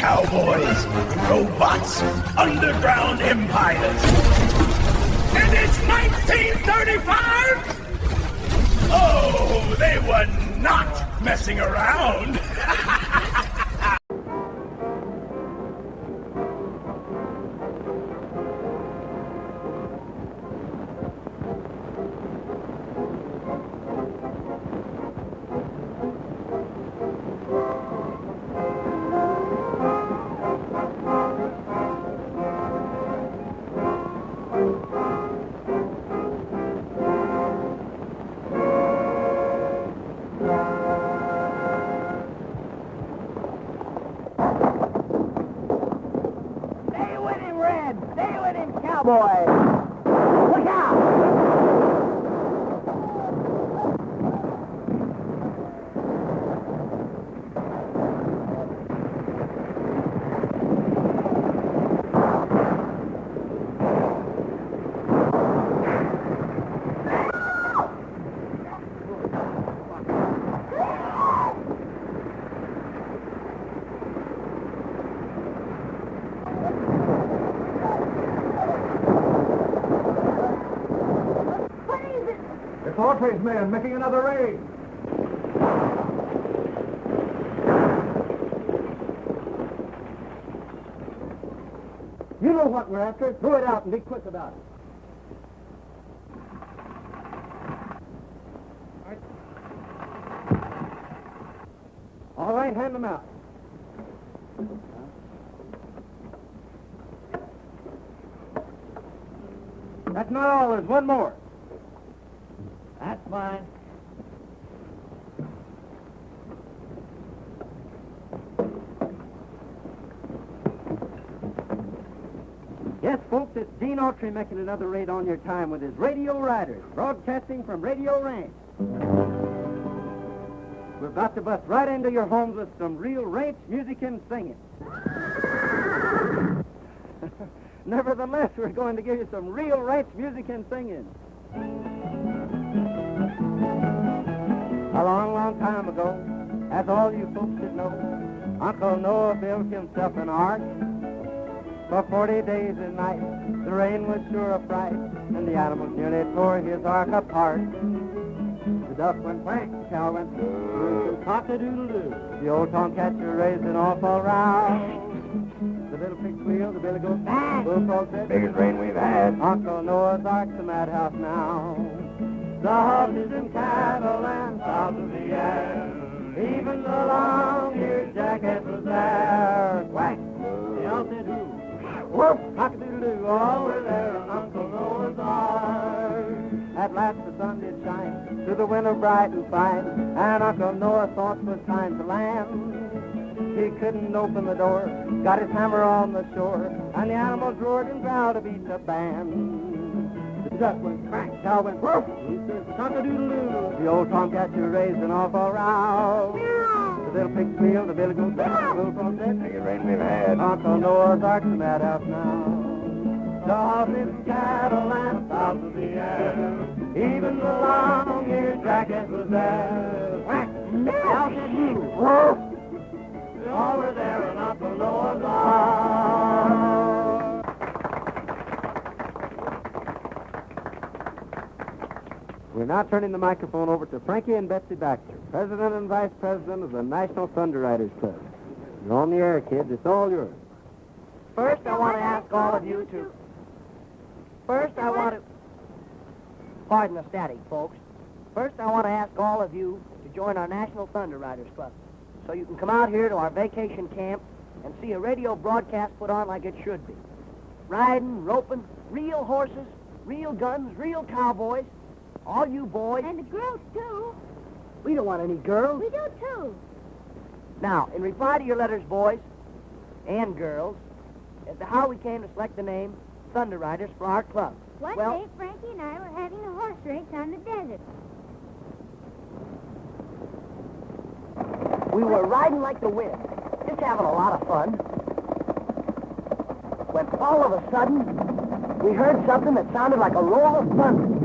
cowboys, robots, underground empires. And it's 1935? Oh, they were not messing around. Cowboys! Look out! It's Autry's men making another raid. You know what we're after. Throw it out and be quick about it. All right, hand them out. That's not all. There's one more. That's fine. Yes, folks, it's Gene Autry making another raid on your time with his Radio Riders, broadcasting from Radio Ranch. We're about to bust right into your homes with some real ranch music and singing. Nevertheless, we're going to give you some real ranch music and singing. A long, long time ago, as all you folks should know, Uncle Noah built himself an ark. For 40 days and nights, the rain was sure a fright, and the animals nearly tore his ark apart. The duck went quack, the cow went cock-a-doodle-doo. The old tomcatcher raised an awful row. The little pig squealed, the billy goat bang, bullfrog said, biggest rain we've had. Uncle Noah's ark's a madhouse now. The horses and cattle and fowls of the air, even the long-eared jackass was there. Quack, the owl said who? Whoop, cock-a-doodle-doo, all were there on Uncle Noah's ark. At last the sun did shine through the winter bright and fine, and Uncle Noah thought it was time to land. He couldn't open the door, got his hammer on the shore, and the animals roared and growled to beat the band. The duck went crack, the cow went woof, he says cock-a-doodle-doo. The old tomcatcher raised an awful row. The little pig squealed, the billy goat bang, the bullfrog said, biggest rain we've had. Uncle Noah's ark's a madhouse now. The horses, cattle, and fowls of the air, even the long-eared jackass was there. Whack! Now said you, woof! All were there in Uncle Noah's ark. We're now turning the microphone over to Frankie and Betsy Baxter, President and Vice President of the National Thunder Riders Club. You're on the air, kids. It's all yours. First, I want to ask all of you to... First, I want to... Pardon the static, folks. First, I want to ask all of you to join our National Thunder Riders Club, so you can come out here to our vacation camp and see a radio broadcast put on like it should be. Riding, roping, real horses, real guns, real cowboys. All you boys. And the girls, too. We don't want any girls. We do, too. Now, in reply to your letters, boys and girls, as to how we came to select the name Thunder Riders for our club. One day, Frankie and I were having a horse race on the desert. We were riding like the wind, just having a lot of fun, when all of a sudden, we heard something that sounded like a roll of thunder.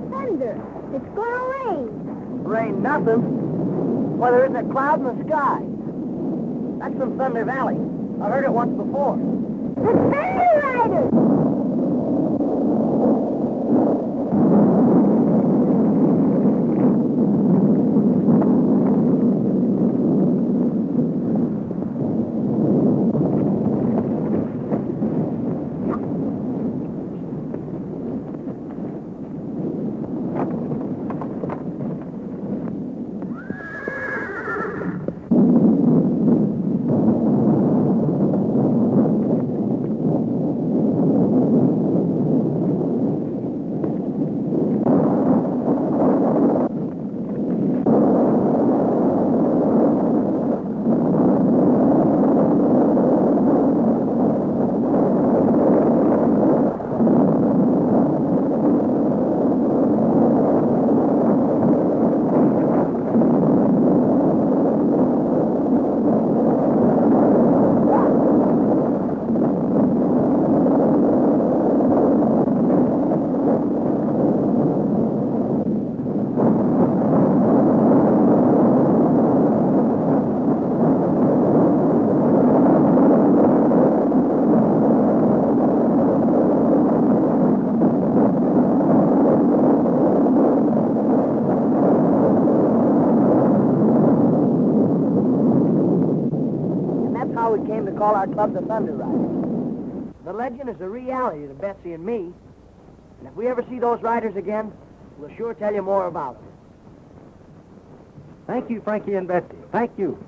Thunder! It's going to rain. Rain nothing. Well, there isn't a cloud in the sky. That's from Thunder Valley. I heard it once before. The Thunder Riders! Call our club the Thunder Riders. The legend is a reality to Betsy and me. And if we ever see those riders again, we'll sure tell you more about them. Thank you, Frankie and Betsy. Thank you.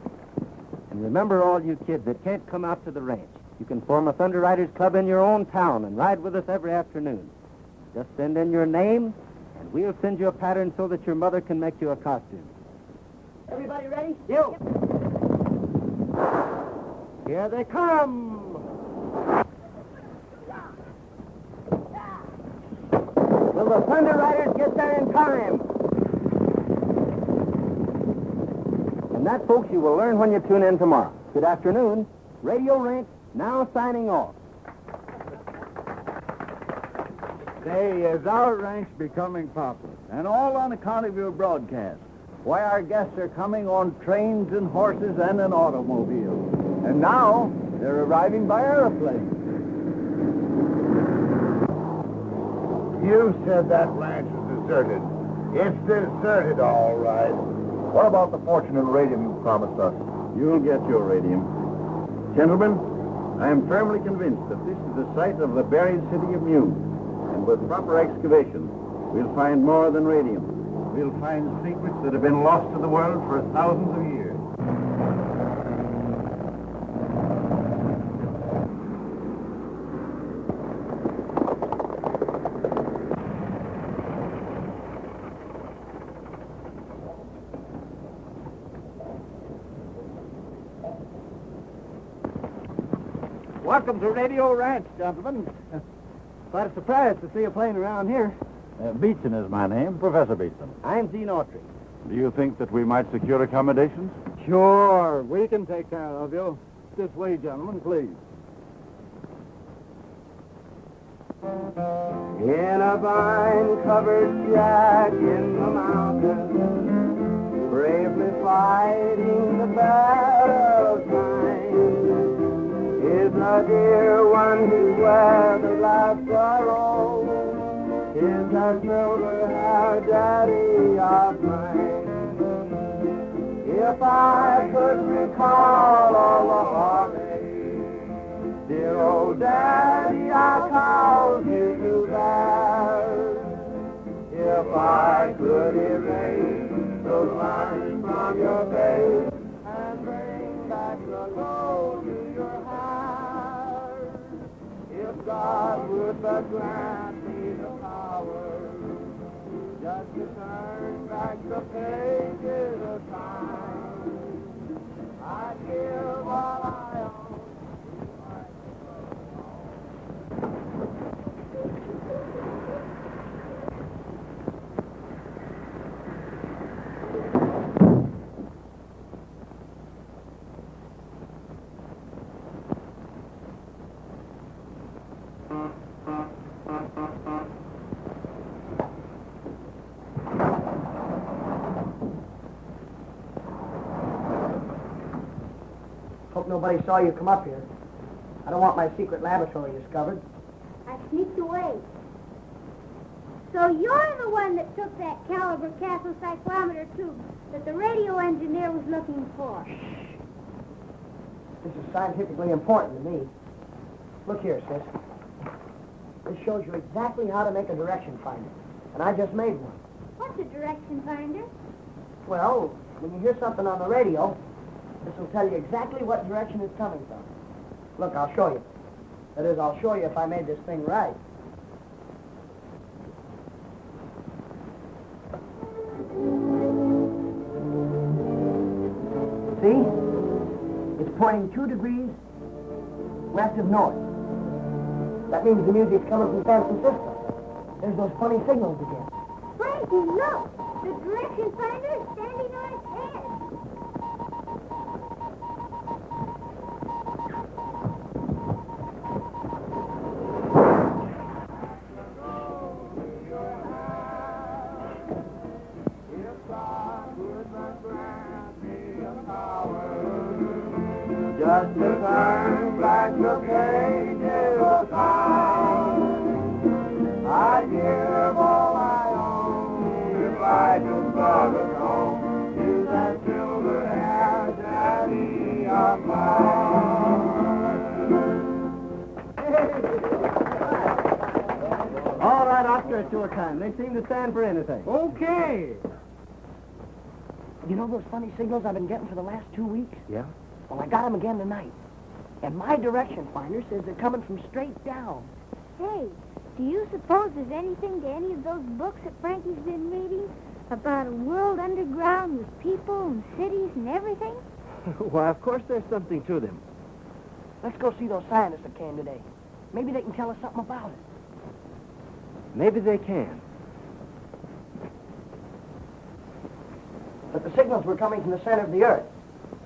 And remember, all you kids that can't come out to the ranch, you can form a Thunder Riders Club in your own town and ride with us every afternoon. Just send in your name, and we'll send you a pattern so that your mother can make you a costume. Everybody ready? You! Here they come! Will the Thunder Riders get there in time? And that, folks, you will learn when you tune in tomorrow. Good afternoon. Radio Ranch now signing off. Say, is our ranch becoming popular? And all on account of your broadcast. Why, our guests are coming on trains and horses and an automobile. And now, they're arriving by airplane. You said that ranch is deserted. It's deserted, all right. What about the fortunate radium you promised us? You'll get your radium. Gentlemen, I am firmly convinced that this is the site of the buried city of Mew. And with proper excavation, we'll find more than radium. We'll find secrets that have been lost to the world for thousands of years. Welcome to Radio Ranch, gentlemen. Quite a surprise to see a plane around here. Beetson is my name, Professor Beetson. I'm Gene Autry. Do you think that we might secure accommodations? Sure, we can take care of you. This way, gentlemen, please. In a vine-covered shack in the mountains, bravely fighting the battle of time, is a dear one whose weathered life's sorrow is a silver-haired daddy of mine. If I could recall all the heartache, dear old daddy, I called you to bear. If I could erase those lines from your face and bring back the glow to your heart, if God would but grant me the power just to turn back the pages of time, I'd give all I own. Hope nobody saw you come up here. I don't want my secret laboratory discovered. I sneaked away. So you're the one that took that caliber castle cyclometer tube that the radio engineer was looking for. This is scientifically important to me. Look here, sis. This shows you exactly how to make a direction finder. And I just made one. What's a direction finder? Well, when you hear something on the radio, this will tell you exactly what direction it's coming from. Look, I'll show you. That is, I'll show you if I made this thing right. See? It's pointing 2 degrees west of north. That means the music's coming from San Francisco. There's those funny signals again. Frankie, look! The direction finder is standing on its head. Just to turn back the pages of time, I'd give all I own if I could brought it home to that silver-haired daddy of mine. All right, Oscar, it's your time. They seem to stand for anything. Okay. You know those funny signals I've been getting for the last 2 weeks? Yeah? Well, I got them again tonight. And my direction finder says they're coming from straight down. Hey, do you suppose there's anything to any of those books that Frankie's been reading about a world underground with people and cities and everything? Why, of course there's something to them. Let's go see those scientists that came today. Maybe they can tell us something about it. Maybe they can. But the signals were coming from the center of the Earth.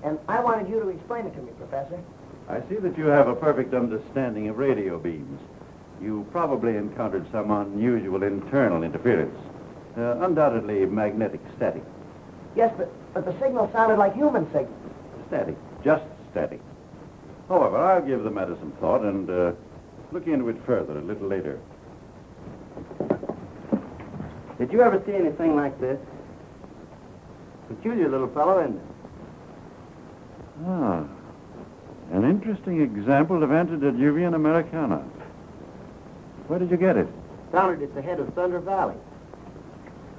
And I wanted you to explain it to me, Professor. I see that you have a perfect understanding of radio beams. You probably encountered some unusual internal interference. Undoubtedly magnetic static. Yes, but the signal sounded like human signals. Static. Just static. However, I'll give the matter some thought and look into it further a little later. Did you ever see anything like this? Peculiar little fellow, isn't it? Ah, an interesting example of antediluvian Americana. Where did you get it? Found it at the head of Thunder Valley.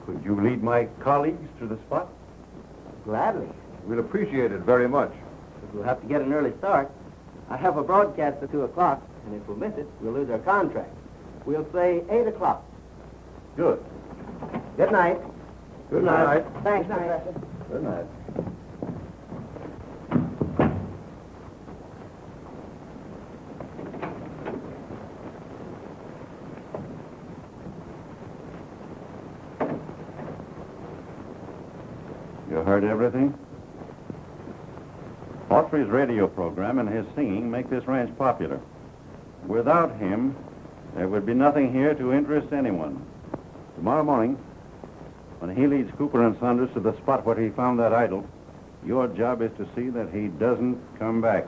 Could you lead my colleagues to the spot? Gladly. We'll appreciate it very much. But we'll have to get an early start. I have a broadcast at 2 o'clock, and if we miss it, we'll lose our contract. We'll say 8 o'clock. Good. Good night. Good night. Thanks, Professor. Good night. You heard everything? Autry's radio program and his singing make this ranch popular. Without him, there would be nothing here to interest anyone. Tomorrow morning, when he leads Cooper and Saunders to the spot where he found that idol, your job is to see that he doesn't come back.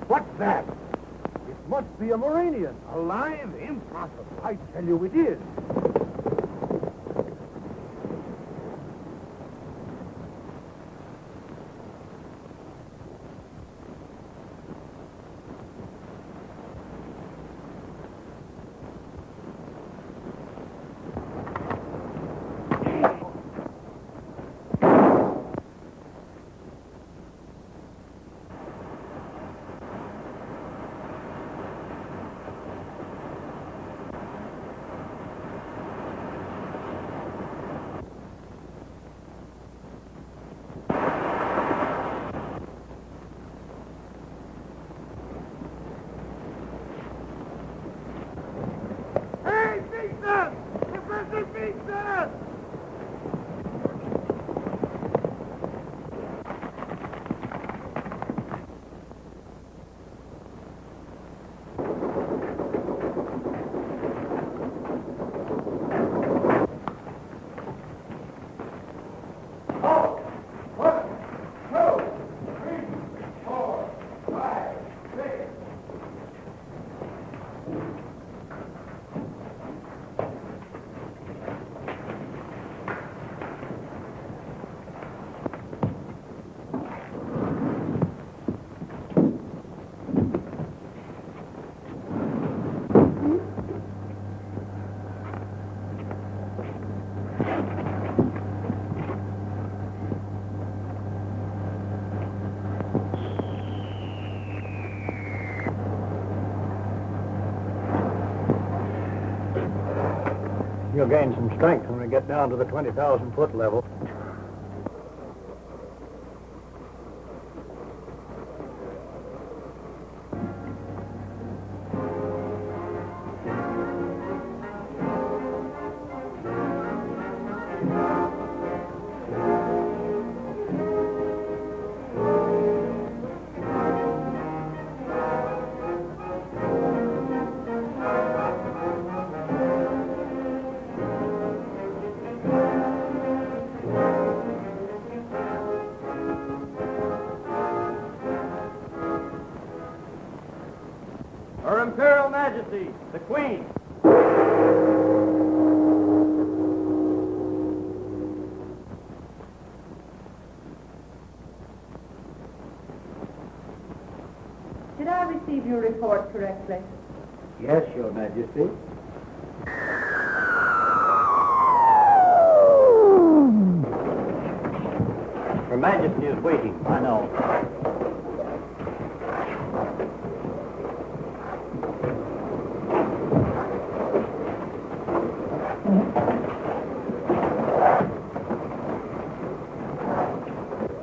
What's that? It must be a Moranian. Alive? Impossible. I tell you it is. You'll gain some strength when we get down to the 20,000-foot level. Her Imperial Majesty, the Queen. Did I receive your report correctly? Yes, Your Majesty. Her Majesty is waiting. I know.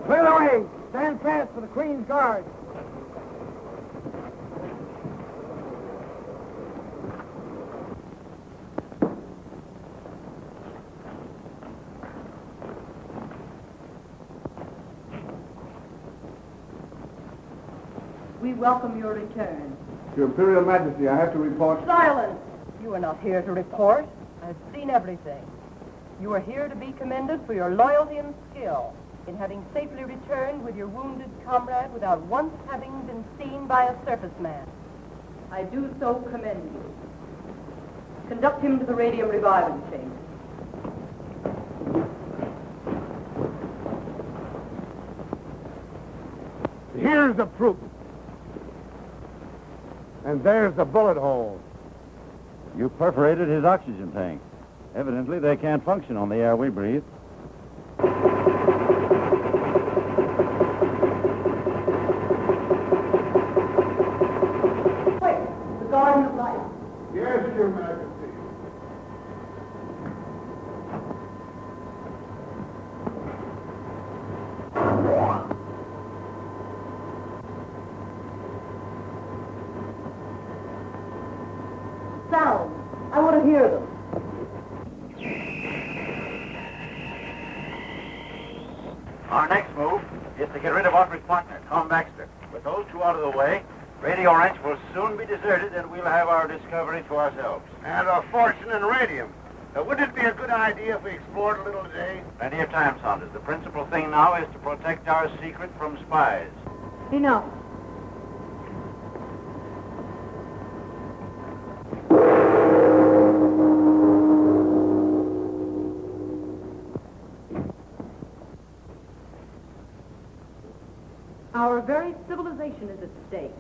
Clear the way. Stand fast for the Queen's Guard. We welcome your return. Your Imperial Majesty, I have to report... Silence! You are not here to report. I've seen everything. You are here to be commended for your loyalty and skill in having safely returned with your wounded comrade without once having been seen by a surface man. I do so commend you. Conduct him to the radium reviving chamber. Here's the proof. And there's the bullet hole. You perforated his oxygen tank. Evidently, they can't function on the air we breathe. Quick, the Garden of Life. Yes, Your Majesty. Sounds. I want to hear them. Our next move is to get rid of Autry's partner, Tom Baxter. With those two out of the way, Radio Ranch will soon be deserted and we'll have our discovery to ourselves. And a fortune in radium. Wouldn't it be a good idea if we explored a little today? Plenty of time, Saunders. The principal thing now is to protect our secret from spies. Enough. Our very civilization is at stake.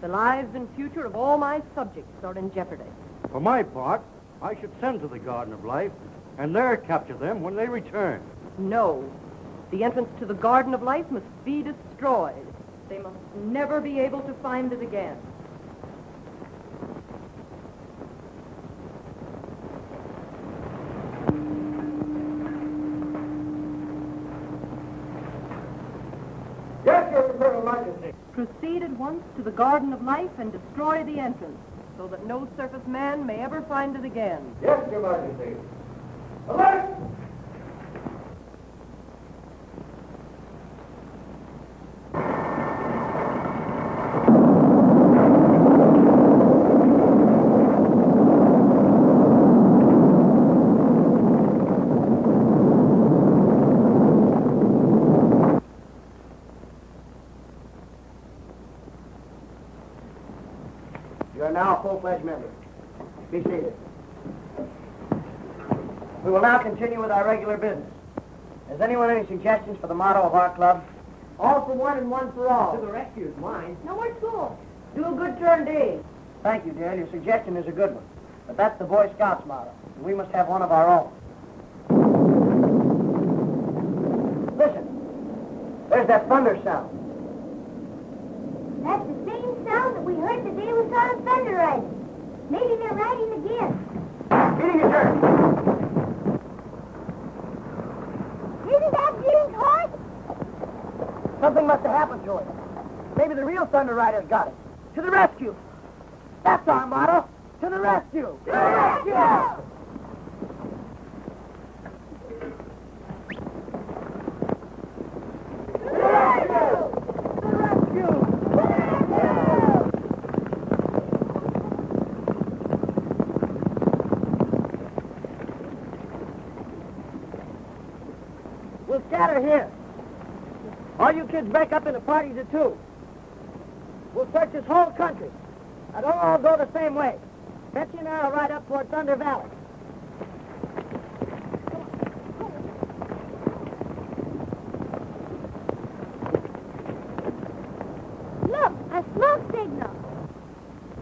The lives and future of all my subjects are in jeopardy. For my part, I should send to the Garden of Life and there capture them when they return. No. The entrance to the Garden of Life must be destroyed. They must never be able to find it again. Yes, Your Imperial Majesty. Proceed at once to the Garden of Life and destroy the entrance, so that no surface man may ever find it again. Yes, Your Majesty. Alert! You are now a full-fledged member. Be seated. We will now continue with our regular business. Has anyone any suggestions for the motto of our club? All for one and one for all. To the rescue is mine. No more school. Do a good turn, Dave. Thank you, Dale. Your suggestion is a good one. But that's the Boy Scouts motto. And we must have one of our own. Listen. There's that thunder sound. That's the same sound that we heard the day we saw the thunder riding. Maybe they're riding again. Sure. Isn't that Gene's horse? Something must have happened to it. Maybe the real Thunder Rider's got it. To the rescue. That's our motto. To the rescue. To the rescue! We'll scatter here. All you kids break up into parties of two. We'll search this whole country. I don't all go the same way. Betsy and I will ride up toward Thunder Valley. Look, a smoke signal.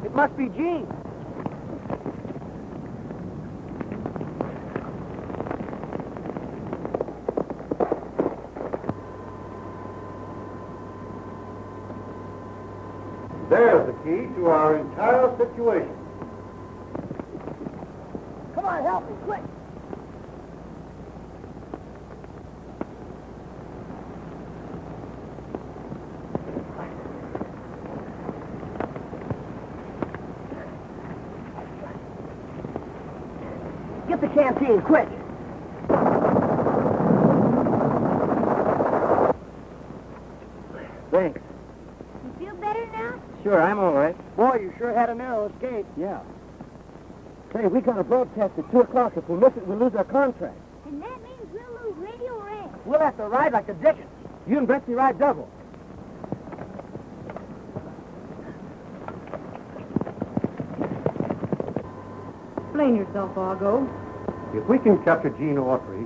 It must be Gene. There's the key to our entire situation. Come on, help me, quick. Get the canteen, quick. Thanks. You feel better now? Sure, I'm all right. Boy, you sure had a narrow escape. Yeah. Say, we got a broadcast at 2 o'clock. If we miss it, we'll lose our contract. And that means we'll lose radio range. We'll have to ride like the Dickens. You and Betsy ride double. Explain yourself, Argo. If we can capture Gene Autry,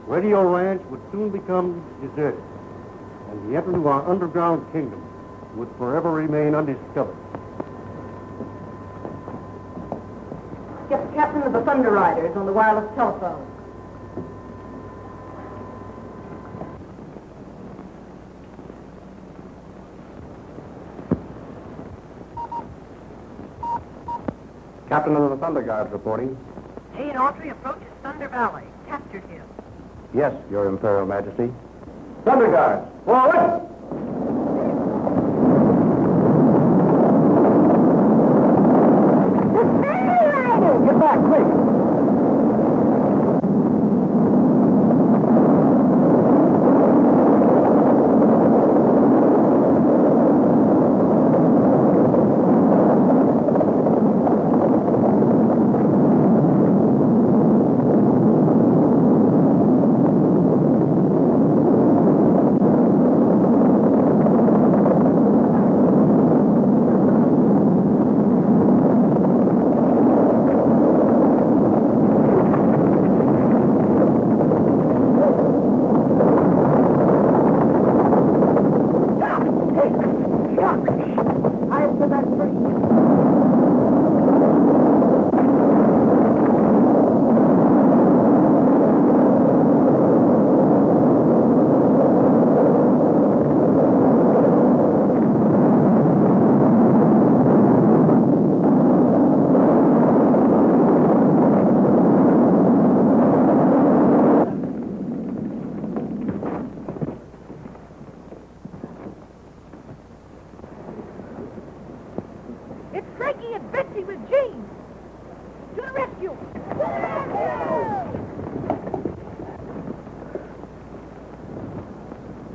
Radio Ranch would soon become deserted, and the entrance to our underground kingdom would forever remain undiscovered. Get the captain of the Thunder Riders on the wireless telephone. Captain of the Thunder Guards reporting. Gene Autry approaches Thunder Valley. Captured him. Yes, Your Imperial Majesty. Thunder Guards, forward! Get back, quick.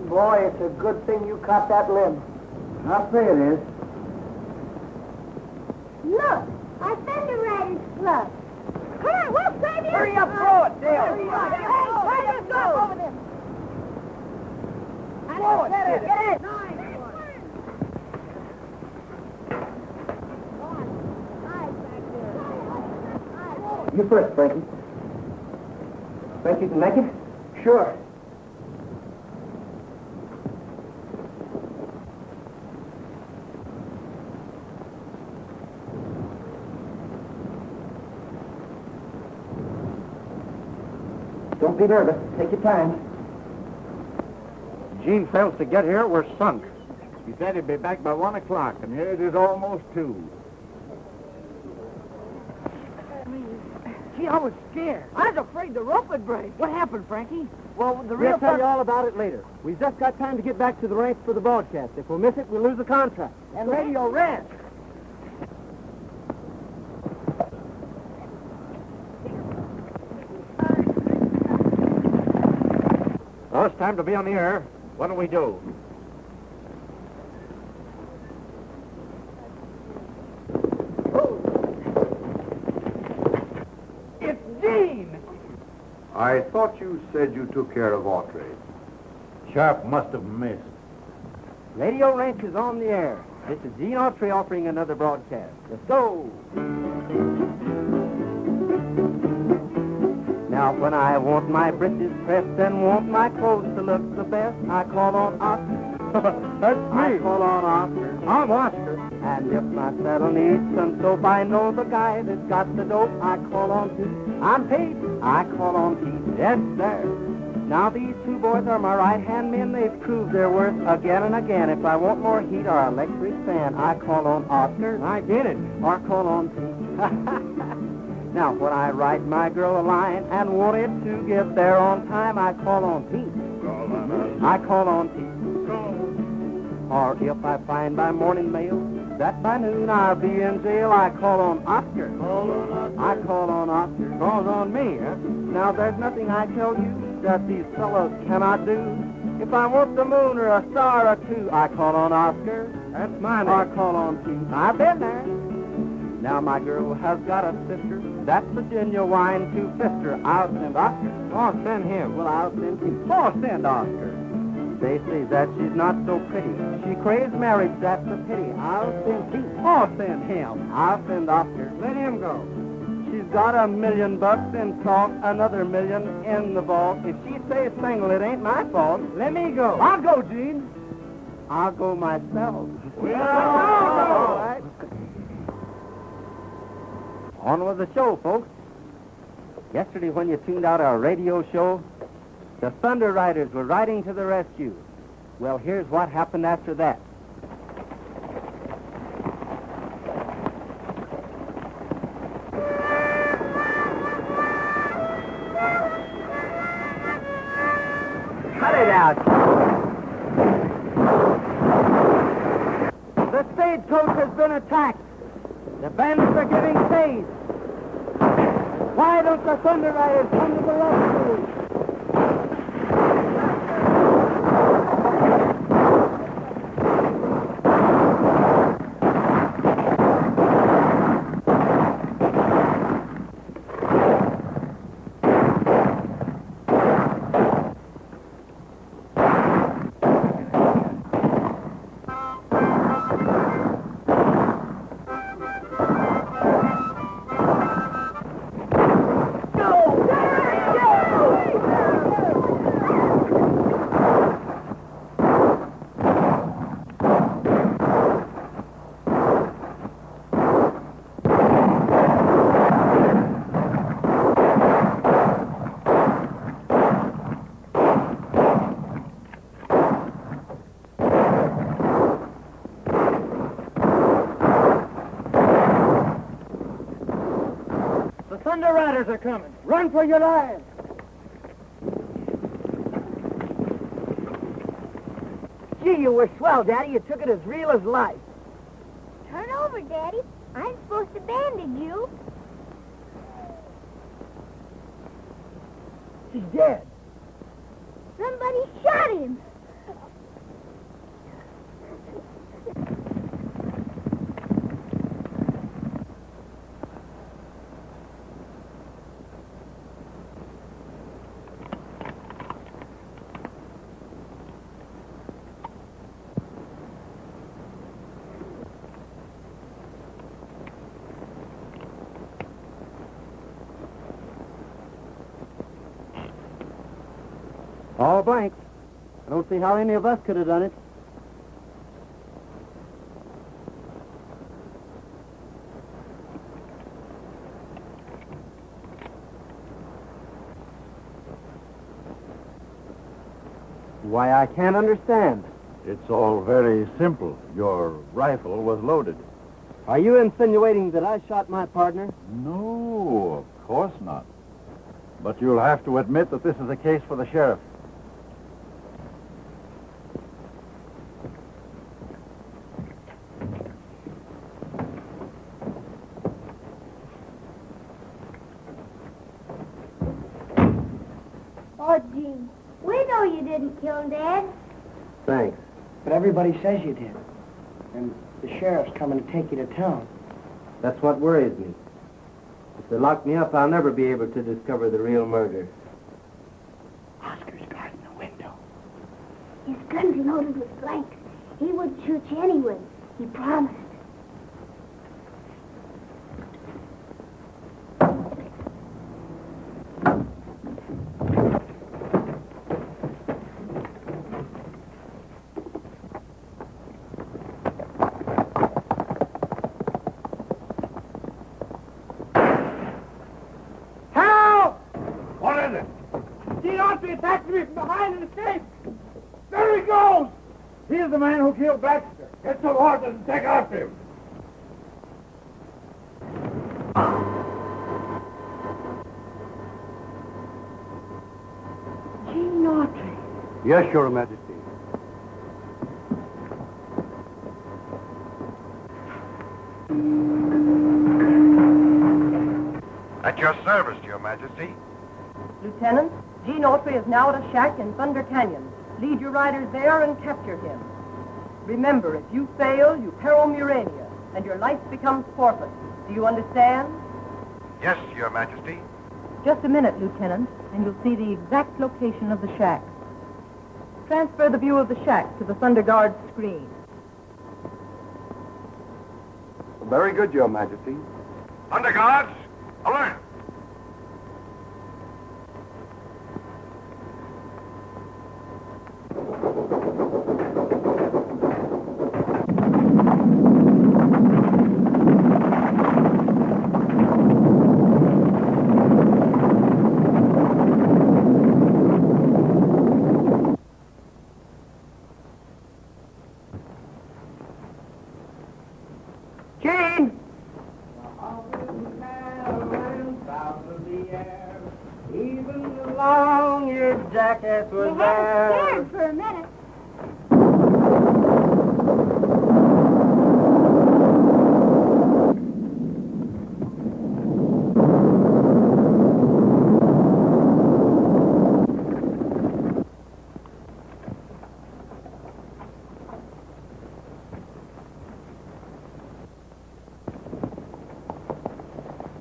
Boy, it's a good thing you caught that limb. I'll say it is. Look, our Thunder Riders Club. Come on, we'll save you. Hurry up, throw it, Dale. Hurry up. Hey, let's go over there. Throw it, kid. Get it. You first, Frankie. Think you can make it? Sure. Don't be nervous. Take your time. Gene fails to get here, we're sunk. He said he'd be back by 1 o'clock, and here it is almost 2. Gee, I was scared. I was afraid the rope would break. What happened, Frankie? Well, the We'll real tell you all about it later. We've just got time to get back to the ranch for the broadcast. If we miss it, we'll lose the contract. And Radio Ranch. Well, it's time to be on the air. What do we do? It's Gene! I thought you said you took care of Autry. Sharp must have missed. Radio Ranch is on the air. This is Gene Autry offering another broadcast. Let's go! Now, when I want my breeches pressed and want my clothes to look the best, I call on Oscar. That's me. I call on Oscar. I'm Oscar. And if my saddle needs some soap, I know the guy that's got the dope. I call on Pete. I'm Pete. I call on Pete. Yes, sir. Now, these two boys are my right-hand men. They've proved their worth again and again. If I want more heat or electric fan, I call on Oscar. I get it. Or call on Pete. Now, when I write my girl a line and want it to get there on time, I call on Pete. I call on Pete. Or if I find by morning mail that by noon I'll be in jail, I call on Oscar. I call on Oscar. Calls on me, huh? Now, there's nothing I tell you that these fellows cannot do. If I want the moon or a star or two, I call on Oscar. That's my Or name. call on Pete. I've been there. Now my girl has got a sister. That's Virginia wine to sister. I'll send Oscar. Oh, send him. Well, I'll send Pete. Oh, send Oscar. They say that she's not so pretty. She craves marriage, that's a pity. I'll send Pete. Oh, send him. I'll send Oscar. Let him go. She's got $1 million in salt, another million in the vault. If she stays single, it ain't my fault. Let me go. I'll go, Gene. I'll go myself. Well, All right. On with the show, folks. Yesterday, when you tuned out our radio show, the Thunder Riders were riding to the rescue. Well, here's what happened after that. Cut it out. The stagecoach has been attacked. The bandits are giving chase. Why don't the Thunder Riders come to the rescue? Thunder Riders are coming. Run for your lives. Gee, you were swell, Daddy. You took it as real as life. Turn over, Daddy. I'm supposed to bandage you. She's dead. Somebody shot him. All blanks. I don't see how any of us could have done it. Why, I can't understand. It's all very simple. Your rifle was loaded. Are you insinuating that I shot my partner? No, of course not. But you'll have to admit that this is a case for the sheriff. Oh, Gene, we know you didn't kill him, Dad. Thanks. But everybody says you did. And the sheriff's coming to take you to town. That's what worries me. If they lock me up, I'll never be able to discover the real murder. Oscar's guarding the window. His gun's loaded with blanks. He wouldn't shoot you anyway. He promised. What is it? Gene Autry attacked me from behind and escaped. There he goes! He's the man who killed Baxter. Get some horses and take after him. Gene Autry. Yes, Your Majesty. At your service, Your Majesty. Lieutenant, Gene Autry is now at a shack in Thunder Canyon. Lead your riders there and capture him. Remember, if you fail, you peril Murania, and your life becomes forfeit. Do you understand? Yes, Your Majesty. Just a minute, Lieutenant, and you'll see the exact location of the shack. Transfer the view of the shack to the Thunder Guard screen. Very good, Your Majesty. Under guards, alert! Gene! Even along your jacket was You had us scared for a minute.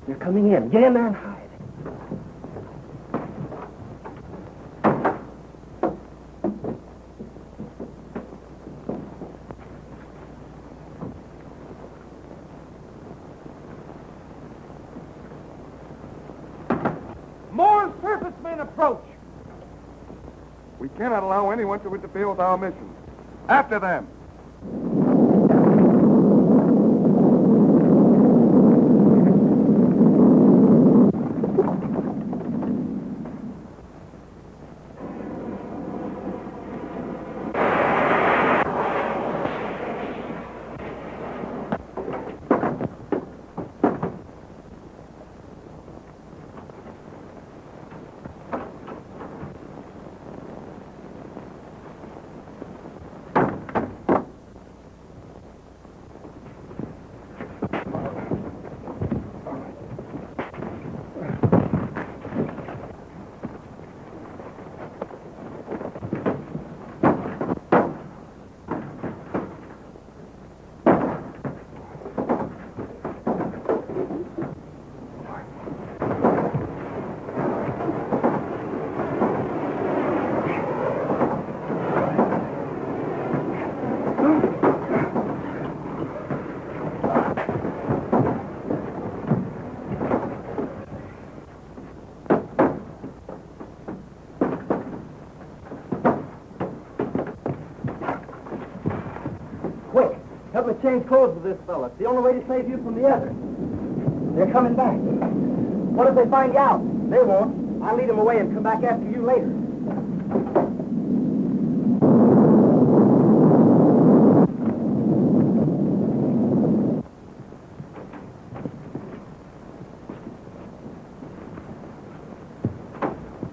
They're coming in. Get in there and hide. More surface men approach. We cannot allow anyone to interfere with our mission. After them. Quick, help me change clothes with this fella. It's the only way to save you from the others. They're coming back. What if they find you out? They won't. I'll lead them away and come back after you later.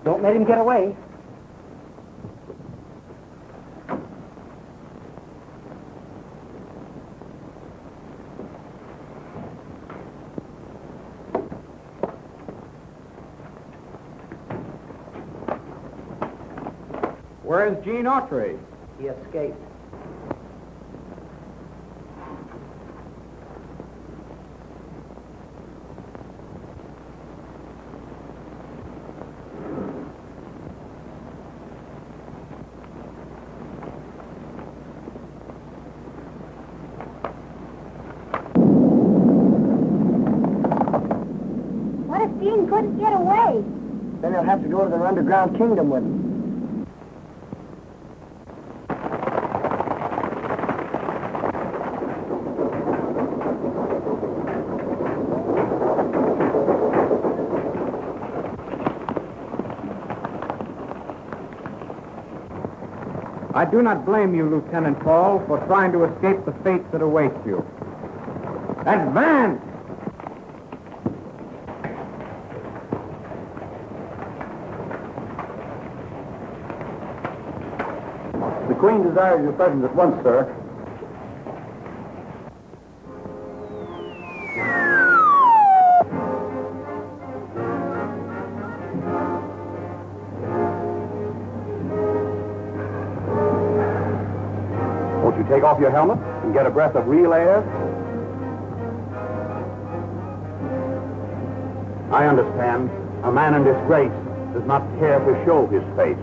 Don't let him get away. Where's Gene Autry? He escaped. What if Gene couldn't get away? Then he'll have to go to their underground kingdom with him. I do not blame you, Lieutenant Paul, for trying to escape the fate that awaits you. Advance! The Queen desires your presence at once, sir. Won't you take off your helmet and get a breath of real air? I understand. A man in disgrace does not care to show his face.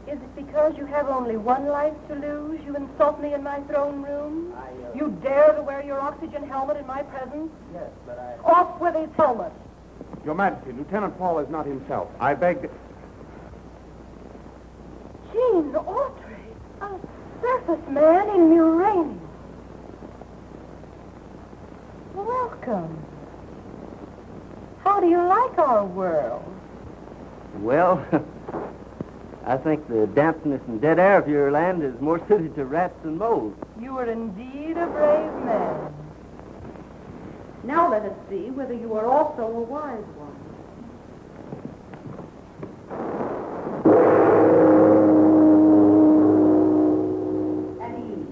Is it because you have only one life to lose you insult me in my throne room? You dare to wear your oxygen helmet in my presence? Yes, but I... Off with his helmet. Your Majesty, Lieutenant Paul is not himself. I beg... Gene Autry, a surface man in Uranium. Welcome. How do you like our world? Well, I think the dampness and dead air of your land is more suited to rats than moles. You are indeed a brave man. Now let us see whether you are also a wise one. At ease.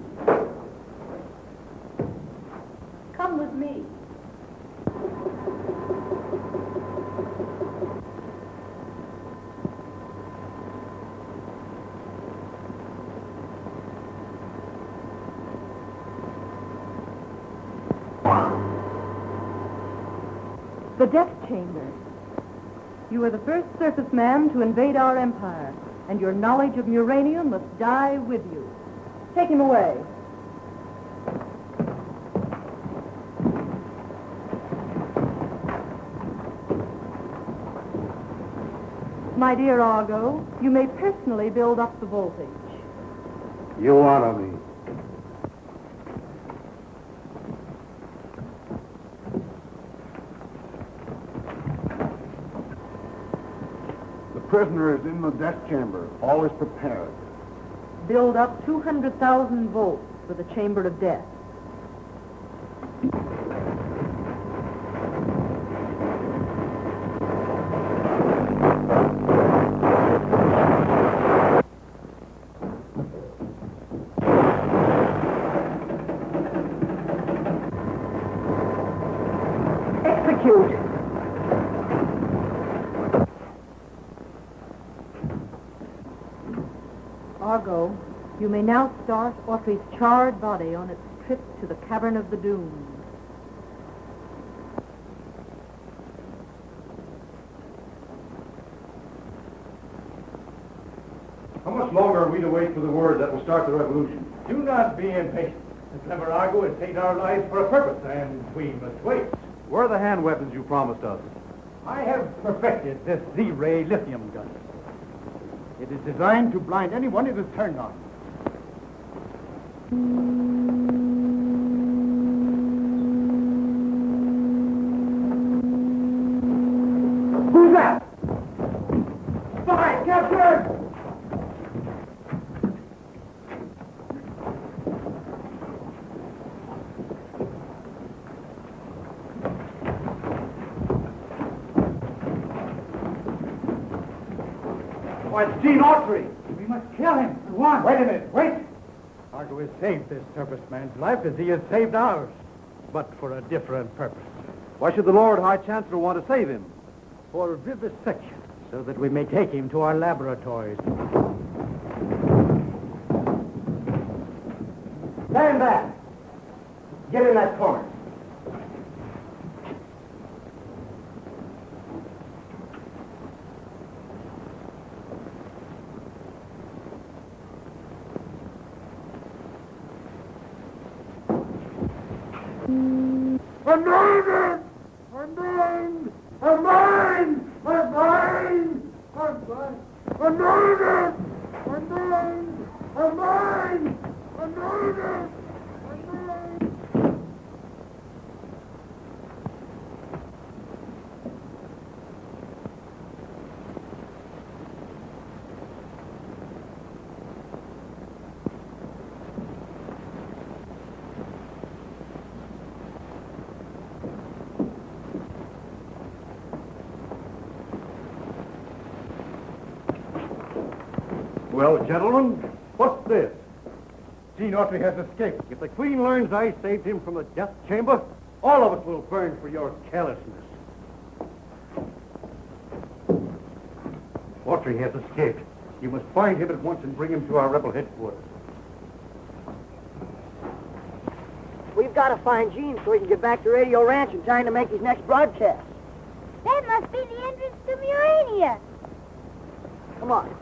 Come with me. The death chamber. You are the first surface man to invade our empire, and your knowledge of uranium must die with you. Take him away. My dear Argo, you may personally build up the voltage. You honor me. The prisoner is in the death chamber. All is prepared. Build up 200,000 volts for the chamber of death. Execute. Argo, you may now start Autry's charred body on its trip to the Cavern of the Doomed. How much longer are we to wait for the word that will start the revolution? Do not be impatient. The clever Argo has taken our lives for a purpose, and we must wait. Where are the hand weapons you promised us? I have perfected this Z-ray lithium gun. It is designed to blind anyone it is turned on. Who's that? Spy, captured! Why, it's Gene Autry. We must kill him at once. Wait a minute, wait. Argo has saved this surface man's life as he has saved ours, but for a different purpose. Why should the Lord High Chancellor want to save him? For vivisection, so that we may take him to our laboratories. Stand back. Get in that corner. I'm mine! I'm mine! I'm mine! I'm mine! I'm mine! I'm mine! I'm mine! I'm mine! I'm mine! I'm mine! Well, gentlemen, what's this? Gene Autry has escaped. If the Queen learns I saved him from the death chamber, all of us will burn for your carelessness. Autry has escaped. You must find him at once and bring him to our rebel headquarters. We've got to find Gene so he can get back to Radio Ranch in time to make his next broadcast. That must be the entrance to Murania. Come on.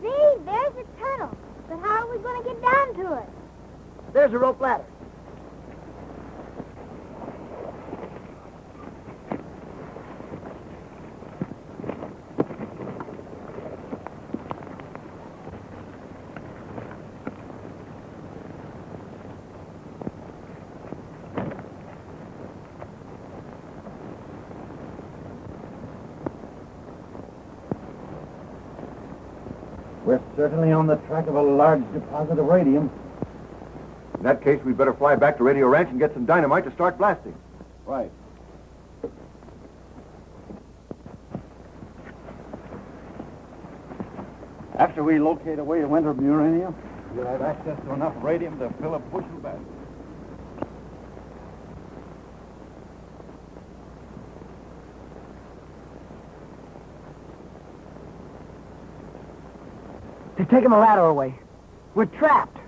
See, there's a tunnel. But how are we going to get down to it? There's a rope ladder. We're certainly on the track of a large deposit of radium. In that case, we'd better fly back to Radio Ranch and get some dynamite to start blasting. Right. After we locate a way to enter uranium, we'll have access to enough radium to fill a bushel bag. They're taking the ladder away. We're trapped.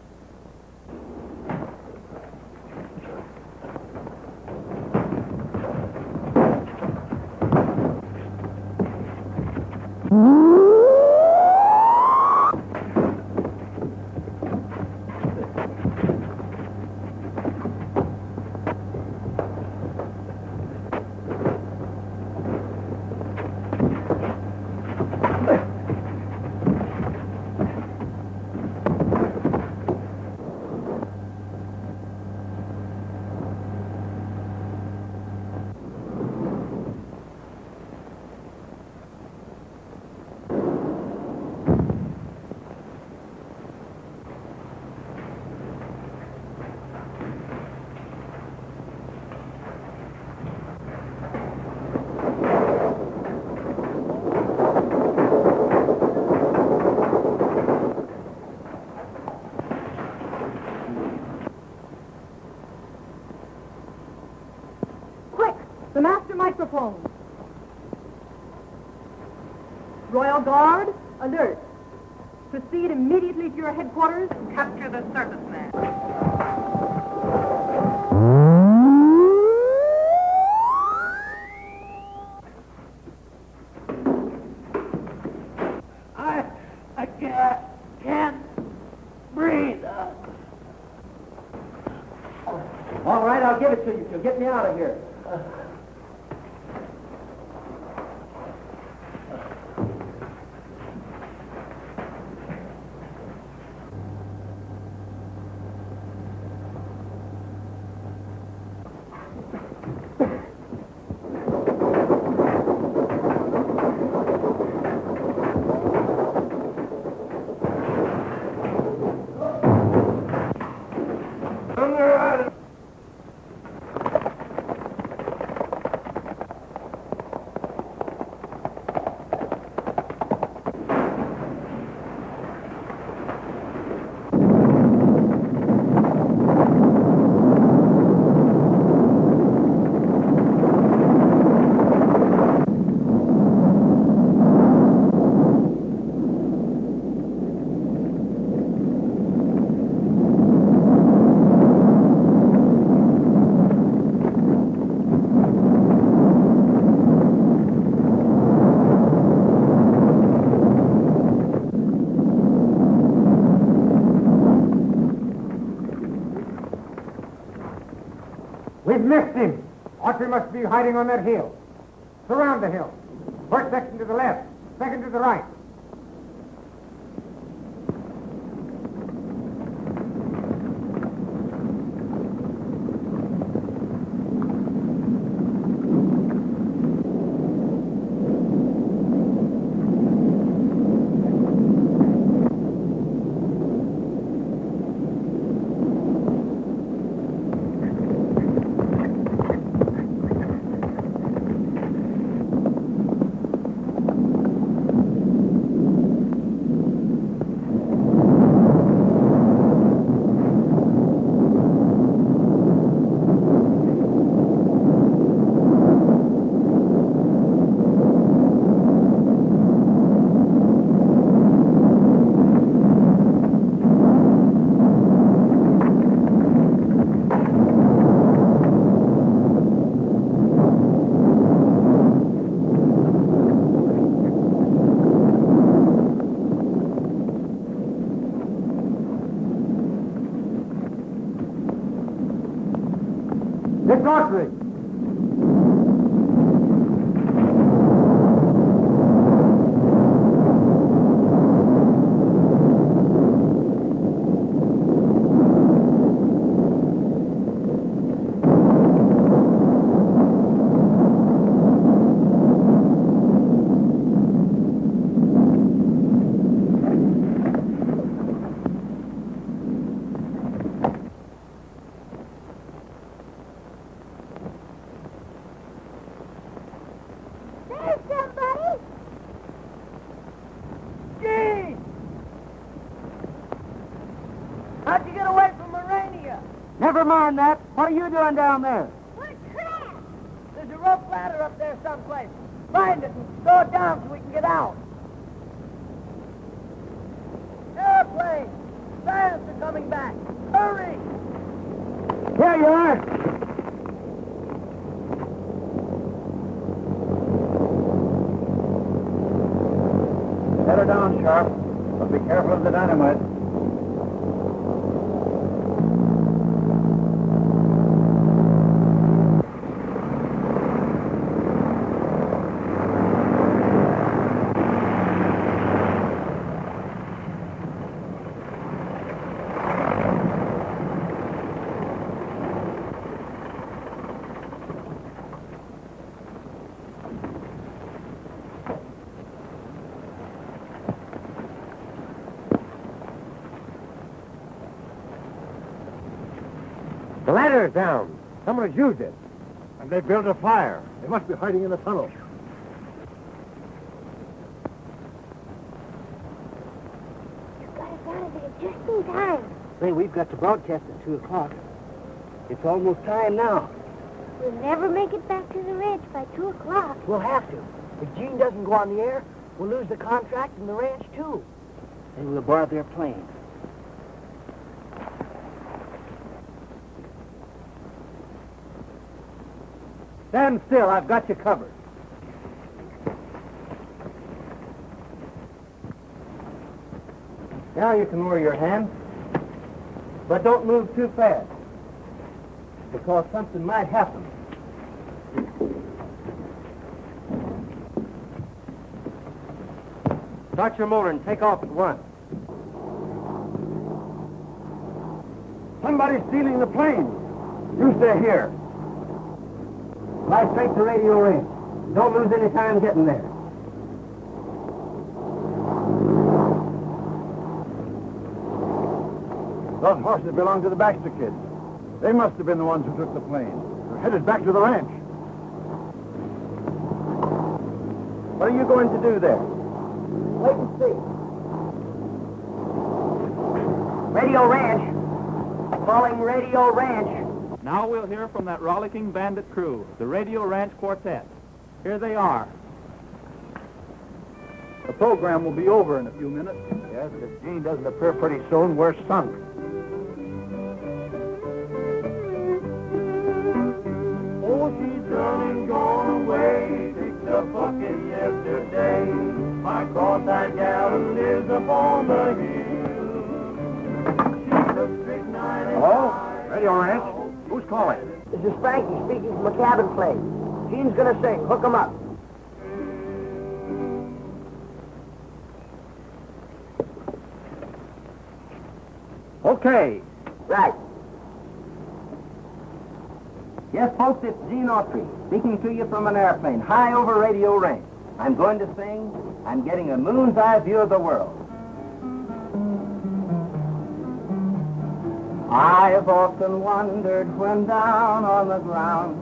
The master microphone. Royal Guard, alert. Proceed immediately to your headquarters and capture the surface man. if you'll get me out of here. We've missed him. Autry must be hiding on that hill. Surround the hill. First section to the left, second to the right. It's Autry. There's somebody! Gene! How'd you get away from Morania? Never mind that. What are you doing down there? We're trapped! There's a rope ladder up there someplace. Find it and throw it down so we can get out. Airplane! Science are coming back. Hurry! Here you are. Set her down, Sharp. But be careful of the dynamite. The ladder's down. Someone has used it. And they built a fire. They must be hiding in the tunnel. You got us out of there just in time. Say, we've got to broadcast at 2 o'clock. It's almost time now. We'll never make it back to the ranch by 2 o'clock. We'll have to. If Gene doesn't go on the air, we'll lose the contract and the ranch, too. And we'll borrow their plane. Stand still. I've got you covered. Now you can lower your hand. But don't move too fast. because something might happen. Start your motor and take off at once. Somebody's stealing the plane. You stay here. Fly straight to radio range. Don't lose any time getting there. Those horses belong to the Baxter kids. They must have been the ones who took the plane. They're headed back to the ranch. What are you going to do there? Wait and see. Radio Ranch. Calling Radio Ranch. Now we'll hear from that rollicking bandit crew, the Radio Ranch Quartet. Here they are. The program will be over in a few minutes. Yes, but if Gene doesn't appear pretty soon, we're sunk. Oh, she's done and gone away. Picked up bucket yesterday. My cross-eyed gal lives upon the hill. She's a strychnine and Hello? Radio Ranch? Who's calling? This is Frankie speaking from a cabin plane. Gene's gonna sing. Hook 'em up. Okay. Right. Yes, folks, it's Gene Autry, speaking to you from an airplane, high over Radio Range. I'm going to sing, I'm getting a moon's eye view of the world. I've often wondered when down on the ground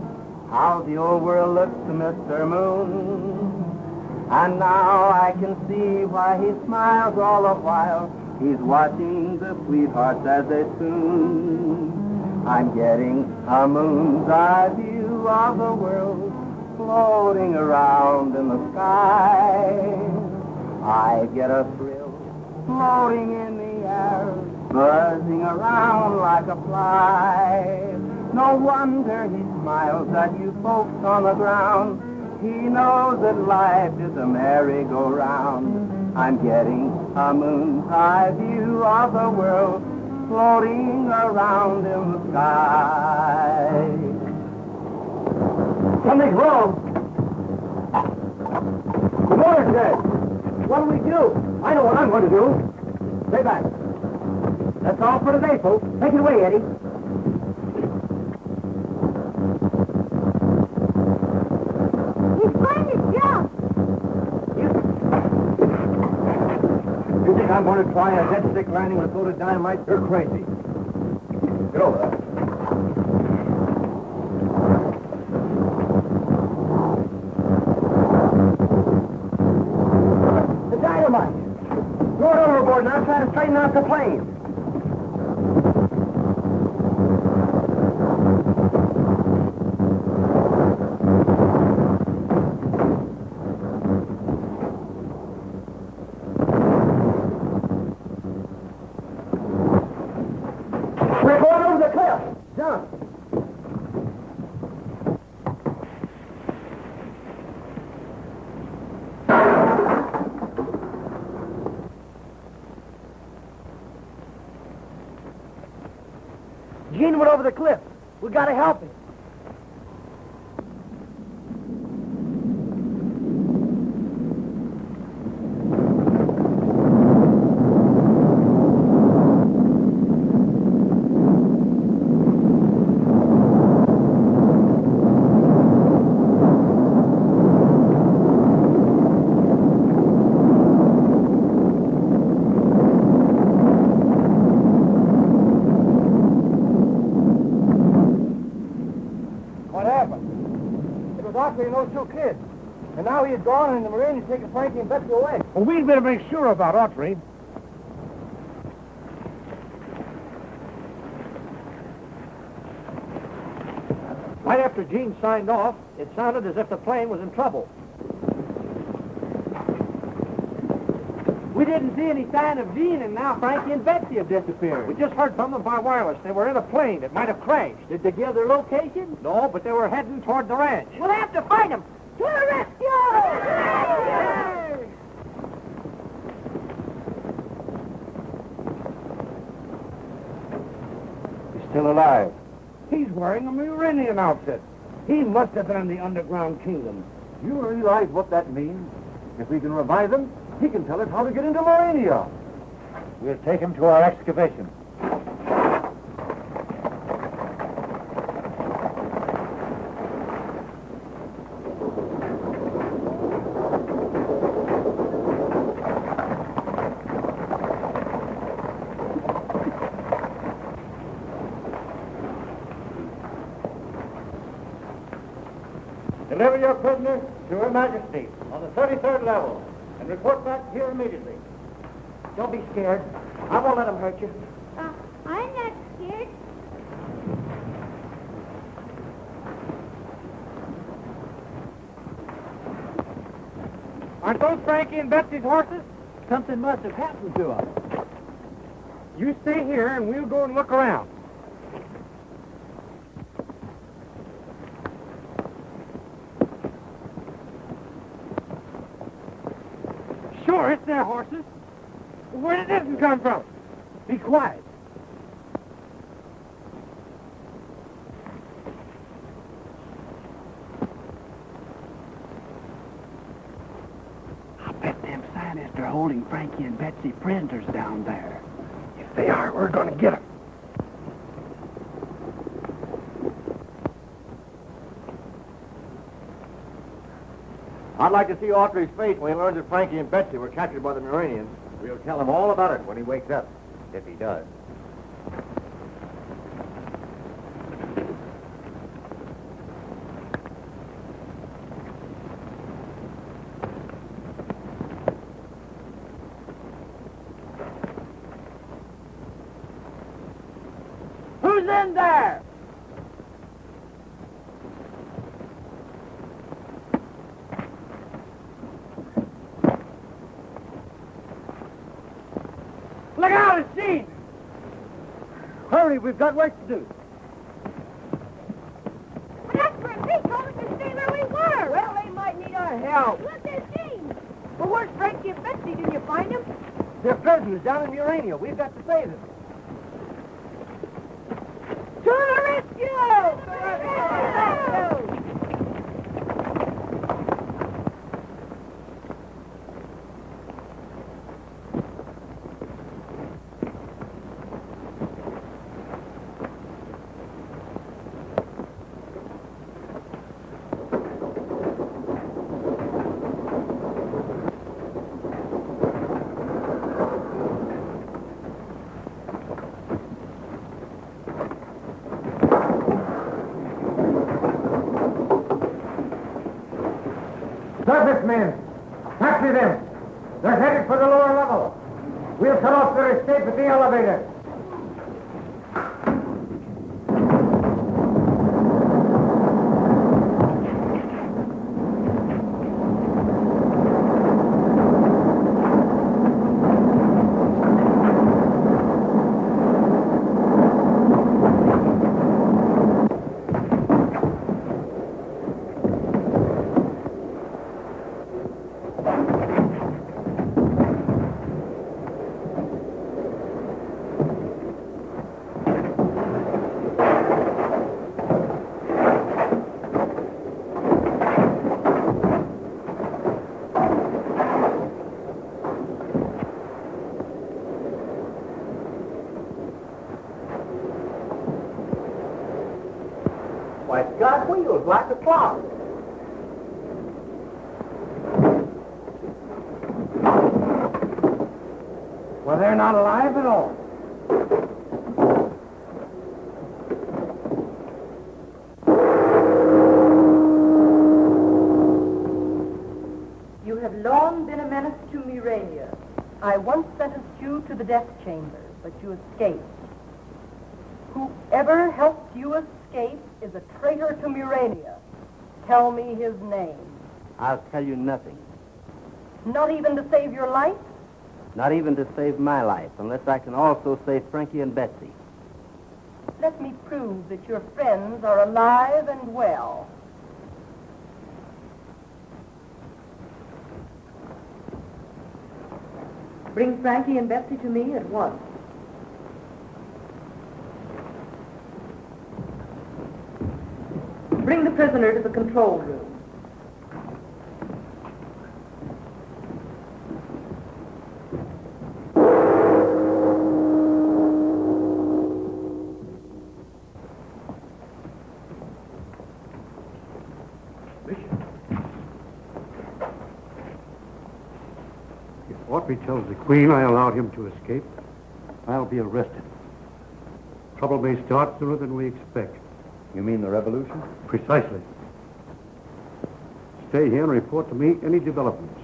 how the old world looks to Mr. Moon. And now I can see why he smiles all the while. He's watching the sweethearts as they swoon. I'm getting a moon's eye view of the world floating around in the sky. I get a thrill floating in the air, buzzing around like a fly. No wonder he smiles at you folks on the ground. He knows that life is a merry-go-round. I'm getting a moon's eye view of the world floating around in the sky. Something's wrong. The motor's dead. What'll we do? I know what I'm going to do. Stay back. That's all for today, folks. Take it away, Eddie. He's going to jump. You think I'm going to try a dead stick landing with a load of dynamite? You're crazy. Get over there. The dynamite. Throw it overboard now. Try to straighten out the plane. We're going over the cliff. Jump. Gene went over the cliff. We gotta help him. What happened? It was Autry and those two kids. And now he's gone and the Marine has taken Frankie and Betsy away. Well, we'd better make sure about Autry. Right after Gene signed off, it sounded as if the plane was in trouble. We didn't see any sign of Gene, and now Frankie and Betsy have disappeared. We just heard from them by wireless. They were in a plane that might have crashed. Did they give their location? No, but they were heading toward the ranch. We'll have to find him. To the rescue! He's still alive. He's wearing a Muranian outfit. He must have been in the underground kingdom. You realize what that means? If we can revive him, he can tell us how to get into Morania. We'll take him to our excavation. Deliver your prisoner to Her Majesty on the 33rd level and report back here immediately. Don't be scared. I won't let him hurt you. I'm not scared. Aren't those Frankie and Betsy's horses? Something must have happened to him. You stay here and we'll go and look around. Sure, it's their horses. Where did this one come from? Be quiet. I bet them scientists are holding Frankie and Betsy prisoners down there. If they are, we're going to get them. I'd like to see Autry's face when he learns that Frankie and Betsy were captured by the Muranians. We'll tell him all about it when he wakes up, if he does. Who's in there? Look out, it's Gene! Hurry, we've got work to do. But that's for me. Told us to stay where we were. Well, they might need our help. Look, there's Gene. Well, where's Frankie and Betsy? Didn't you find them? They're prisoners down in Urania. We've got to save them. To the rescue! To the rescue! Surface men, capture them. They're headed for the lower level. We'll cut off their escape at the elevator. Why, it's got wheels like a clock. Well, they're not alive at all. You have long been a menace to Murania. I once sentenced you to the death chamber, but you escaped. Whoever helped you escape is a traitor to Murania. Tell me his name. I'll tell you nothing. Not even to save your life? Not even to save my life, unless I can also save Frankie and Betsy. Let me prove that your friends are alive and well. Bring Frankie and Betsy to me at once. Bring the prisoner to the control room. If Autry tells the Queen I allowed him to escape, I'll be arrested. Trouble may start sooner than we expect. You mean the revolution? Precisely. Stay here and report to me any developments.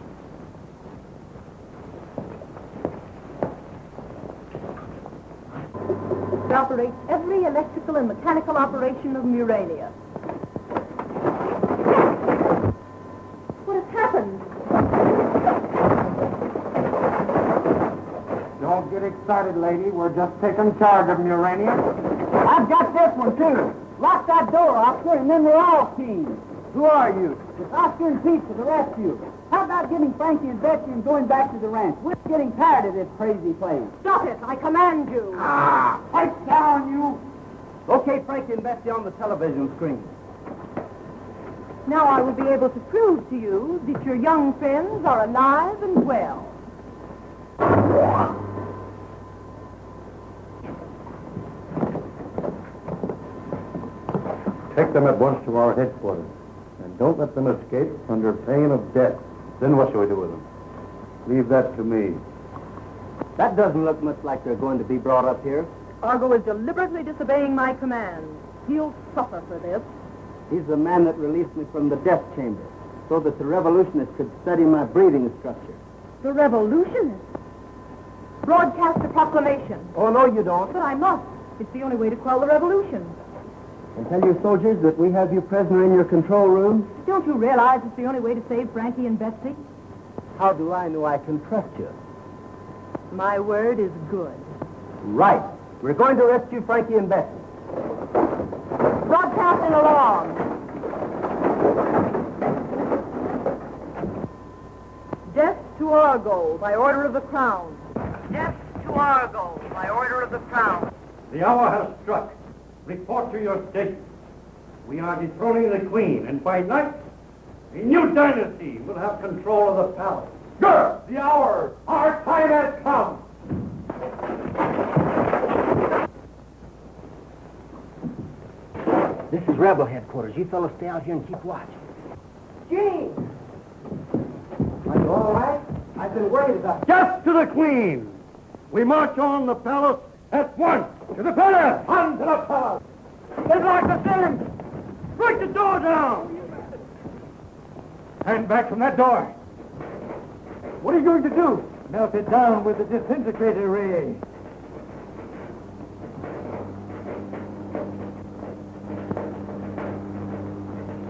It operates every electrical and mechanical operation of Murania. What has happened? Don't get excited, lady. We're just taking charge of Urania. I've got this one, too. Lock that door, Oscar, and then we're all keen. Who are you? It's Oscar and Pete to the rescue. How about getting Frankie and Betsy and going back to the ranch? We're getting tired of this crazy place. Stop it! I command you! Pipe down, you! Okay, Frankie and Betsy on the television screen. Now I will be able to prove to you that your young friends are alive and well. Take them at once to our headquarters. And don't let them escape under pain of death. Then what shall we do with them? Leave that to me. That doesn't look much like they're going to be brought up here. Argo is deliberately disobeying my command. He'll suffer for this. He's the man that released me from the death chamber so that the revolutionists could study my breathing structure. The revolutionists? Broadcast a proclamation. Oh, no, you don't. But I must. It's the only way to quell the revolution. And tell your soldiers that we have you prisoner in your control room. Don't you realize it's the only way to save Frankie and Betsy? How do I know I can trust you? My word is good. Right. We're going to rescue Frankie and Betsy. Broadcasting along. Death to Argo by order of the Crown. Death to Argo by order of the Crown. The hour has struck. Report to your station. We are dethroning the Queen, and by night, a new dynasty will have control of the palace. Good! The hour! Our time has come! This is Rebel headquarters. You fellas stay out here and keep watch. Gene! Are you all right? I've been worried about you. Death to the Queen! We march on the palace at once! To the palace! On to the palace! They've locked us in! Break the door down! Stand back from that door! What are you going to do? Melt it down with the disintegrator ray.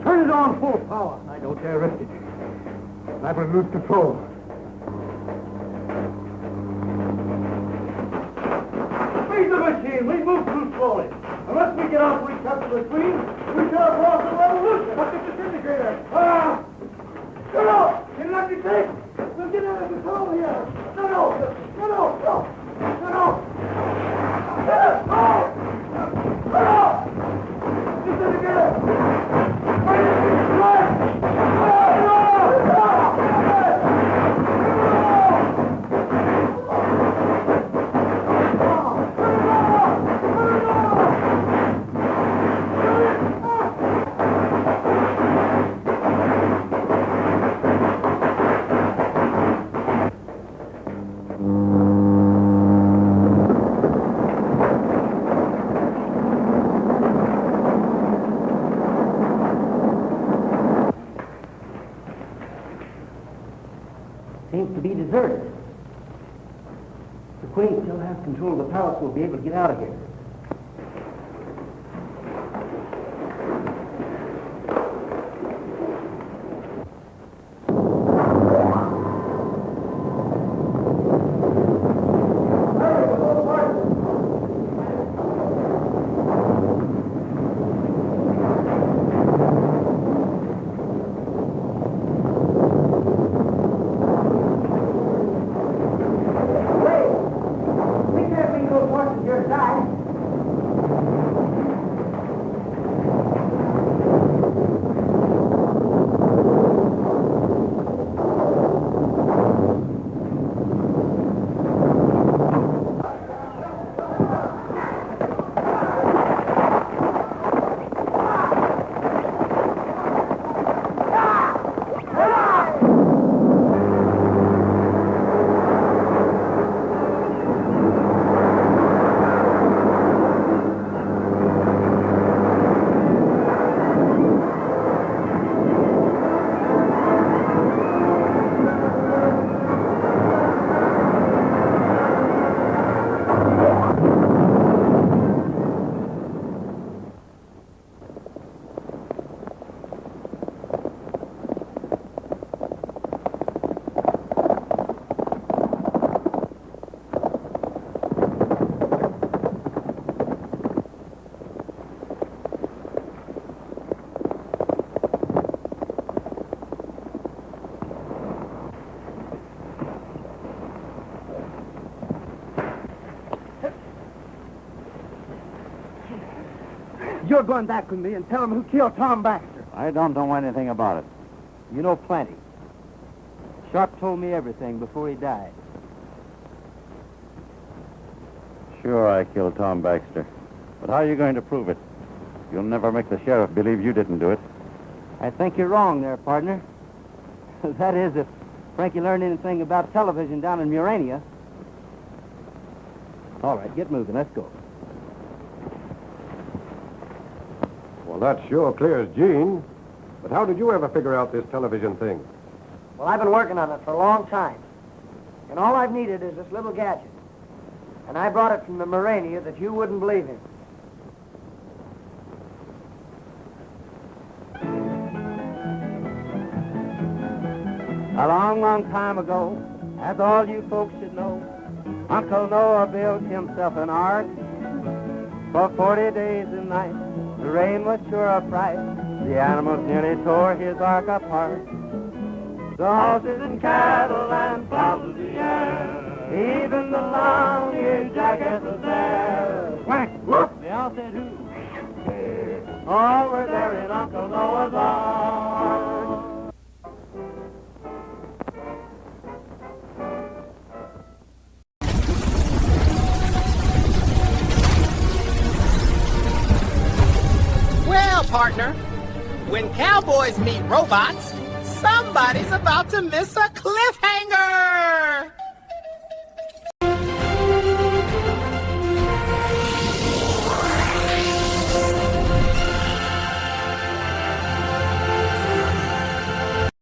Turn it on full power. I don't dare risk it. I will lose control. Speed the machine. We move too slowly. Unless we get out and recapture the Queen, we shall have lost the revolution. What's the disintegrator? No, no! Get up your tape! We'll get out of control here! No, no! No, no! No! No, no! No! No! Disintegrator! Seems to be deserted. The Queen still has control of the palace. We'll be able to get out of here. We can't leave those horses here to die. you're going back with me and tell them who killed Tom Baxter. I don't know anything about it. You know plenty. Sharp told me everything before he died. Sure, I killed Tom Baxter. But how are you going to prove it? You'll never make the sheriff believe you didn't do it. I think you're wrong there, partner. That is, if Frankie learned anything about television down in Murania. All right, get moving. Let's go. Well, that sure clears Gene. But how did you ever figure out this television thing? Well, I've been working on it for a long time. And all I've needed is this little gadget. And I brought it from the Murania that you wouldn't believe in. A long, long time ago, as all you folks should know, Uncle Noah built himself an ark. For 40 days and nights, the rain was sure a fright. The animals nearly tore his ark apart. The horses and cattle and fowls of the air, even the long-eared jackass was there. Quack, whoop, they all said who? All were there in Uncle Noah's ark. Well, partner, when cowboys meet robots, somebody's about to miss a cliffhanger!